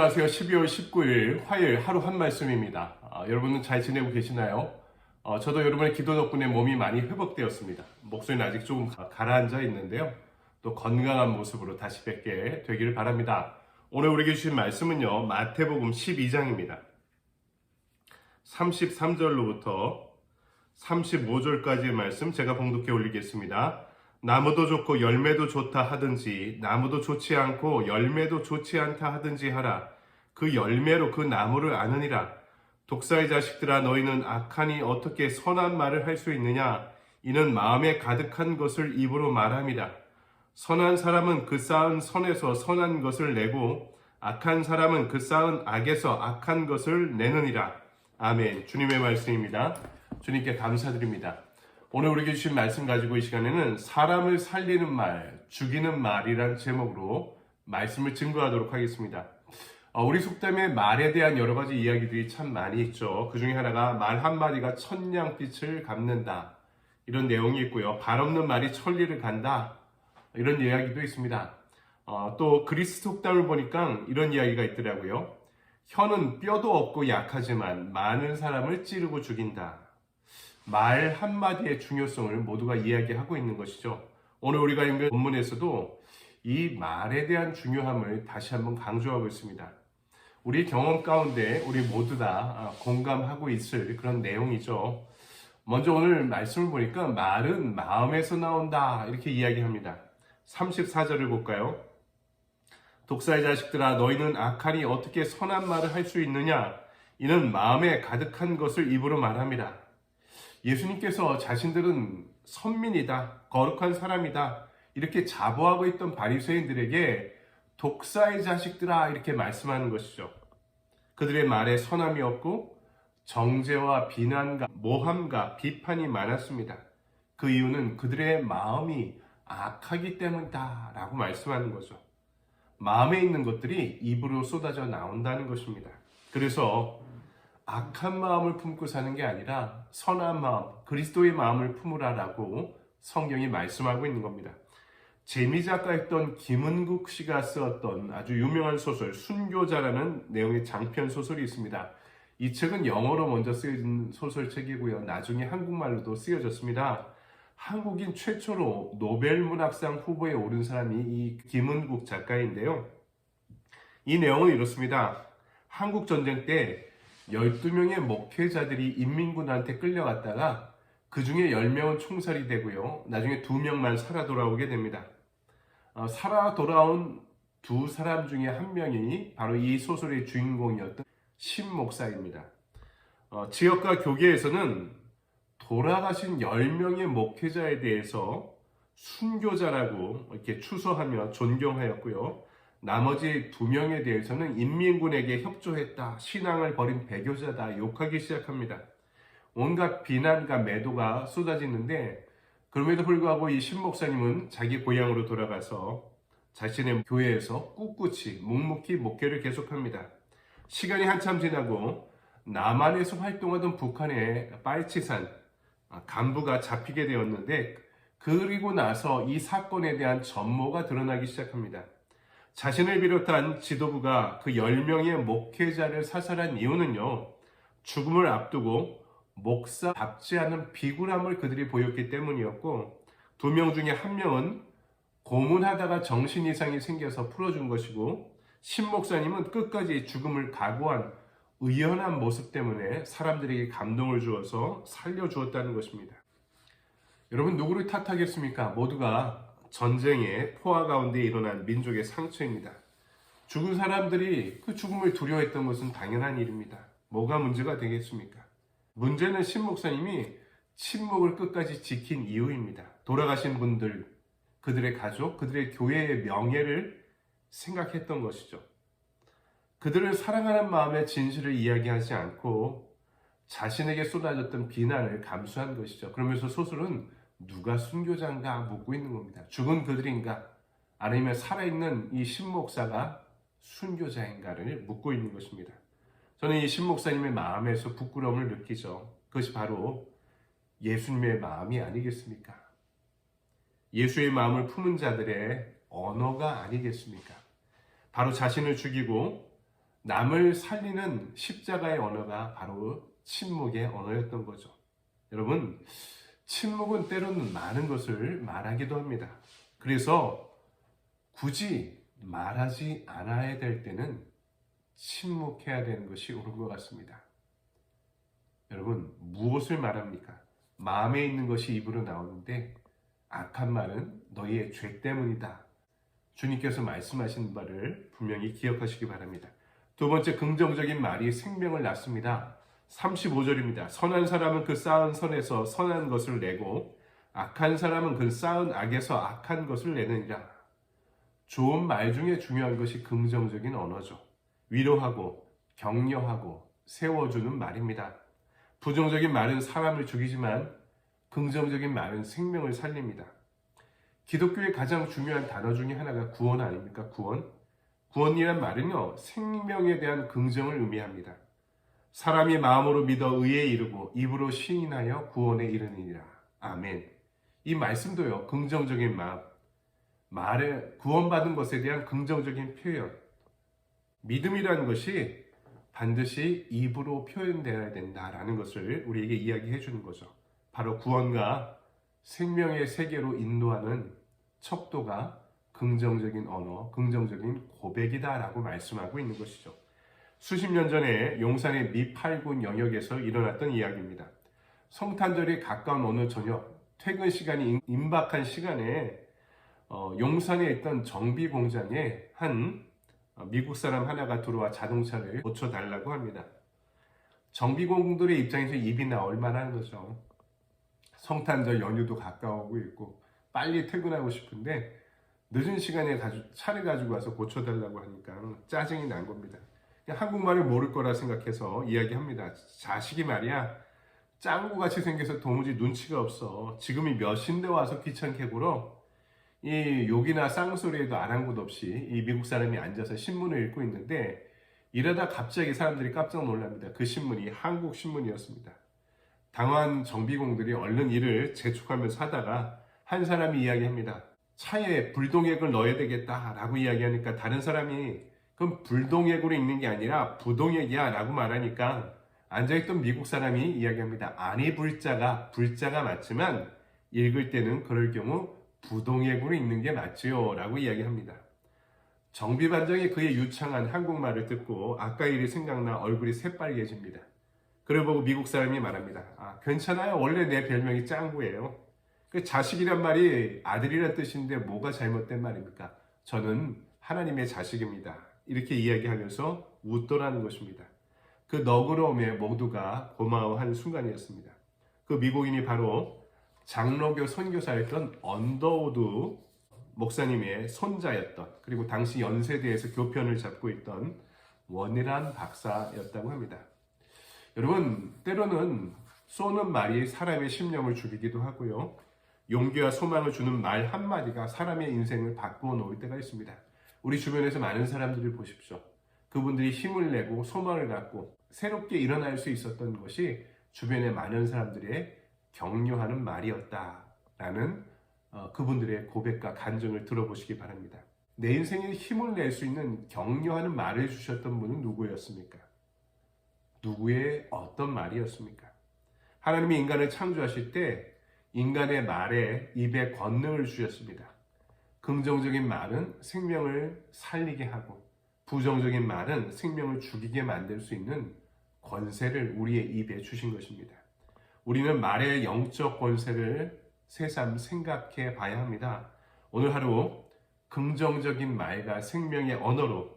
안녕하세요. 12월 19일 화요일 하루 한 말씀입니다. 여러분은 잘 지내고 계시나요? 저도 여러분의 기도 덕분에 몸이 많이 회복되었습니다. 목소리는 아직 조금 가라앉아 있는데요. 또 건강한 모습으로 다시 뵙게 되기를 바랍니다. 오늘 우리에게 주신 말씀은요. 마태복음 12장입니다. 33절로부터 35절까지의 말씀 제가 봉독해 올리겠습니다. 나무도 좋고 열매도 좋다 하든지 나무도 좋지 않고 열매도 좋지 않다 하든지 하라. 그 열매로 그 나무를 아느니라. 독사의 자식들아, 너희는 악하니 어떻게 선한 말을 할 수 있느냐? 이는 마음에 가득한 것을 입으로 말함이라. 선한 사람은 그 쌓은 선에서 선한 것을 내고 악한 사람은 그 쌓은 악에서 악한 것을 내느니라. 아멘. 주님의 말씀입니다. 주님께 감사드립니다. 오늘 우리에게 주신 말씀 가지고 이 시간에는 사람을 살리는 말, 죽이는 말이란 제목으로 말씀을 증거하도록 하겠습니다. 우리 속담에 말에 대한 여러 가지 이야기들이 참 많이 있죠. 그 중에 하나가 말 한마디가 천냥빛을 갚는다, 이런 내용이 있고요. 발 없는 말이 천리를 간다, 이런 이야기도 있습니다. 또 그리스 속담을 보니까 이런 이야기가 있더라고요. 혀는 뼈도 없고 약하지만 많은 사람을 찌르고 죽인다. 말 한마디의 중요성을 모두가 이야기하고 있는 것이죠. 오늘 우리가 읽은 본문에서도 이 말에 대한 중요함을 다시 한번 강조하고 있습니다. 우리 경험 가운데 우리 모두 다 공감하고 있을 그런 내용이죠. 먼저 오늘 말씀을 보니까 말은 마음에서 나온다, 이렇게 이야기합니다. 34절을 볼까요? 독사의 자식들아, 너희는 악하니 어떻게 선한 말을 할 수 있느냐? 이는 마음에 가득한 것을 입으로 말함이라. 예수님께서 자신들은 선민이다, 거룩한 사람이다, 이렇게 자부하고 있던 바리새인들에게 독사의 자식들아, 이렇게 말씀하는 것이죠. 그들의 말에 선함이 없고 정죄와 비난과 모함과 비판이 많았습니다. 그 이유는 그들의 마음이 악하기 때문이다 라고 말씀하는 거죠. 마음에 있는 것들이 입으로 쏟아져 나온다는 것입니다. 그래서 악한 마음을 품고 사는 게 아니라 선한 마음, 그리스도의 마음을 품으라라고 성경이 말씀하고 있는 겁니다. 재미 작가였던 김은국 씨가 쓰었던 아주 유명한 소설 순교자라는 내용의 장편 소설이 있습니다. 이 책은 영어로 먼저 쓰여진 소설책이고요. 나중에 한국말로도 쓰여졌습니다. 한국인 최초로 노벨문학상 후보에 오른 사람이 이 김은국 작가인데요. 이 내용은 이렇습니다. 한국전쟁 때 12명의 목회자들이 인민군한테 끌려갔다가 그 중에 10명은 총살이 되고요. 나중에 2명만 살아 돌아오게 됩니다. 살아 돌아온 두 사람 중에 한 명이 바로 이 소설의 주인공이었던 심 목사입니다. 지역과 교계에서는 돌아가신 10명의 목회자에 대해서 순교자라고 이렇게 추서하며 존경하였고요. 나머지 2명에 대해서는 인민군에게 협조했다, 신앙을 버린 배교자다, 욕하기 시작합니다. 온갖 비난과 매도가 쏟아지는데, 그럼에도 불구하고 이 심 목사님은 자기 고향으로 돌아가서 자신의 교회에서 꿋꿋이 묵묵히 목회를 계속합니다. 시간이 한참 지나고 남한에서 활동하던 북한의 빨치산 간부가 잡히게 되었는데, 그리고 나서 이 사건에 대한 전모가 드러나기 시작합니다. 자신을 비롯한 지도부가 그 10명의 목회자를 사살한 이유는요, 죽음을 앞두고 목사답지 않은 비굴함을 그들이 보였기 때문이었고, 2명 중에 1명은 고문하다가 정신 이상이 생겨서 풀어준 것이고, 심 목사님은 끝까지 죽음을 각오한 의연한 모습 때문에 사람들에게 감동을 주어서 살려주었다는 것입니다. 여러분, 누구를 탓하겠습니까? 모두가 전쟁의 포화 가운데 일어난 민족의 상처입니다. 죽은 사람들이 그 죽음을 두려워했던 것은 당연한 일입니다. 뭐가 문제가 되겠습니까? 문제는 심 목사님이 침묵을 끝까지 지킨 이유입니다. 돌아가신 분들, 그들의 가족, 그들의 교회의 명예를 생각했던 것이죠. 그들을 사랑하는 마음의 진실을 이야기하지 않고 자신에게 쏟아졌던 비난을 감수한 것이죠. 그러면서 소설은 누가 순교자인가 묻고 있는 겁니다. 죽은 그들인가, 아니면 살아있는 이 심 목사가 순교자인가를 묻고 있는 것입니다. 저는 이 심 목사님의 마음에서 부끄러움을 느끼죠. 그것이 바로 예수님의 마음이 아니겠습니까? 예수의 마음을 품은 자들의 언어가 아니겠습니까? 바로 자신을 죽이고 남을 살리는 십자가의 언어가 바로 침묵의 언어였던 거죠. 여러분, 침묵은 때로는 많은 것을 말하기도 합니다. 그래서 굳이 말하지 않아야 될 때는 침묵해야 되는 것이 옳은 것 같습니다. 여러분, 무엇을 말합니까? 마음에 있는 것이 입으로 나오는데 악한 말은 너희의 죄 때문이다. 주님께서 말씀하신 바를 분명히 기억하시기 바랍니다. 두 번째, 긍정적인 말이 생명을 낳습니다. 35절입니다. 선한 사람은 그 쌓은 선에서 선한 것을 내고 악한 사람은 그 쌓은 악에서 악한 것을 내느니라. 좋은 말 중에 중요한 것이 긍정적인 언어죠. 위로하고 격려하고 세워주는 말입니다. 부정적인 말은 사람을 죽이지만 긍정적인 말은 생명을 살립니다. 기독교의 가장 중요한 단어 중에 하나가 구원 아닙니까? 구원. 구원이란 말은요, 생명에 대한 긍정을 의미합니다. 사람이 마음으로 믿어 의에 이르고 입으로 시인하여 구원에 이르느니라. 아멘. 이 말씀도요, 긍정적인 마음, 말에 구원받은 것에 대한 긍정적인 표현. 믿음이라는 것이 반드시 입으로 표현되어야 된다라는 것을 우리에게 이야기해 주는 거죠. 바로 구원과 생명의 세계로 인도하는 척도가 긍정적인 언어, 긍정적인 고백이다라고 말씀하고 있는 것이죠. 수십 년 전에 용산의 미8군 영역에서 일어났던 이야기입니다. 성탄절이 가까운 어느 저녁, 퇴근 시간이 임박한 시간에 용산에 있던 정비 공장에 한 미국 사람 하나가 들어와 자동차를 고쳐달라고 합니다. 정비공들의 입장에서 입이 나올 만한 거죠. 성탄절 연휴도 가까우고 있고 빨리 퇴근하고 싶은데 늦은 시간에 차를 가지고 와서 고쳐달라고 하니까 짜증이 난 겁니다. 한국말을 모를 거라 생각해서 이야기합니다. 자식이 말이야, 짱구같이 생겨서 도무지 눈치가 없어. 지금이 몇 시인데 와서 귀찮게 굴어. 이 욕이나 쌍소리에도 아랑곳 없이 이 미국 사람이 앉아서 신문을 읽고 있는데 이러다 갑자기 사람들이 깜짝 놀랍니다. 그 신문이 한국 신문이었습니다. 당황한 정비공들이 얼른 이를 재촉하면서 하다가 한 사람이 이야기합니다. 차에 불동액을 넣어야 되겠다라고 이야기하니까 다른 사람이 그럼 불동액으로 읽는 게 아니라 부동액이야 라고 말하니까 앉아있던 미국 사람이 이야기합니다. 아니, 불자가 맞지만 읽을 때는 그럴 경우 부동액으로 읽는 게 맞지요 라고 이야기합니다. 정비반장이 그의 유창한 한국말을 듣고 아까 일이 생각나 얼굴이 새빨개집니다. 그걸 보고 미국 사람이 말합니다. 아, 괜찮아요. 원래 내 별명이 짱구예요. 그 자식이란 말이 아들이란 뜻인데 뭐가 잘못된 말입니까? 저는 하나님의 자식입니다. 이렇게 이야기하면서 웃더라는 것입니다. 그 너그러움에 모두가 고마워한 순간이었습니다. 그 미국인이 바로 장로교 선교사였던 언더우드 목사님의 손자였던, 그리고 당시 연세대에서 교편을 잡고 있던 원이란 박사였다고 합니다. 여러분, 때로는 쏘는 말이 사람의 심령을 죽이기도 하고요. 용기와 소망을 주는 말 한마디가 사람의 인생을 바꾸어 놓을 때가 있습니다. 우리 주변에서 많은 사람들을 보십시오. 그분들이 힘을 내고 소망을 갖고 새롭게 일어날 수 있었던 것이 주변의 많은 사람들의 격려하는 말이었다라는 그분들의 고백과 간증을 들어보시기 바랍니다. 내 인생에 힘을 낼 수 있는 격려하는 말을 주셨던 분은 누구였습니까? 누구의 어떤 말이었습니까? 하나님이 인간을 창조하실 때 인간의 말에 입에 권능을 주셨습니다. 긍정적인 말은 생명을 살리게 하고 부정적인 말은 생명을 죽이게 만들 수 있는 권세를 우리의 입에 주신 것입니다. 우리는 말의 영적 권세를 새삼 생각해 봐야 합니다. 오늘 하루 긍정적인 말과 생명의 언어로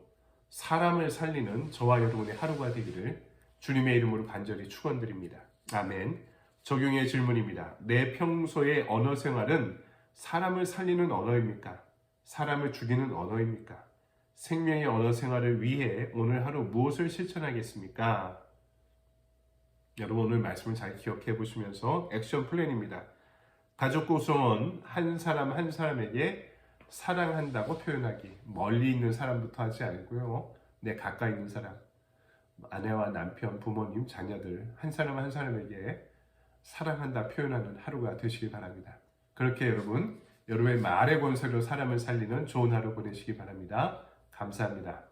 사람을 살리는 저와 여러분의 하루가 되기를 주님의 이름으로 간절히 축원드립니다. 아멘. 적용의 질문입니다. 내 평소의 언어 생활은 사람을 살리는 언어입니까? 사람을 죽이는 언어입니까? 생명의 언어 생활을 위해 오늘 하루 무엇을 실천하겠습니까? 여러분, 오늘 말씀을 잘 기억해 보시면서 액션 플랜입니다. 가족 구성원 한 사람 한 사람에게 사랑한다고 표현하기. 멀리 있는 사람부터 하지 않고요. 내 가까이 있는 사람, 아내와 남편, 부모님, 자녀들 한 사람 한 사람에게 사랑한다 표현하는 하루가 되시기 바랍니다. 그렇게 여러분, 여러분의 말의 권세로 사람을 살리는 좋은 하루 보내시기 바랍니다. 감사합니다.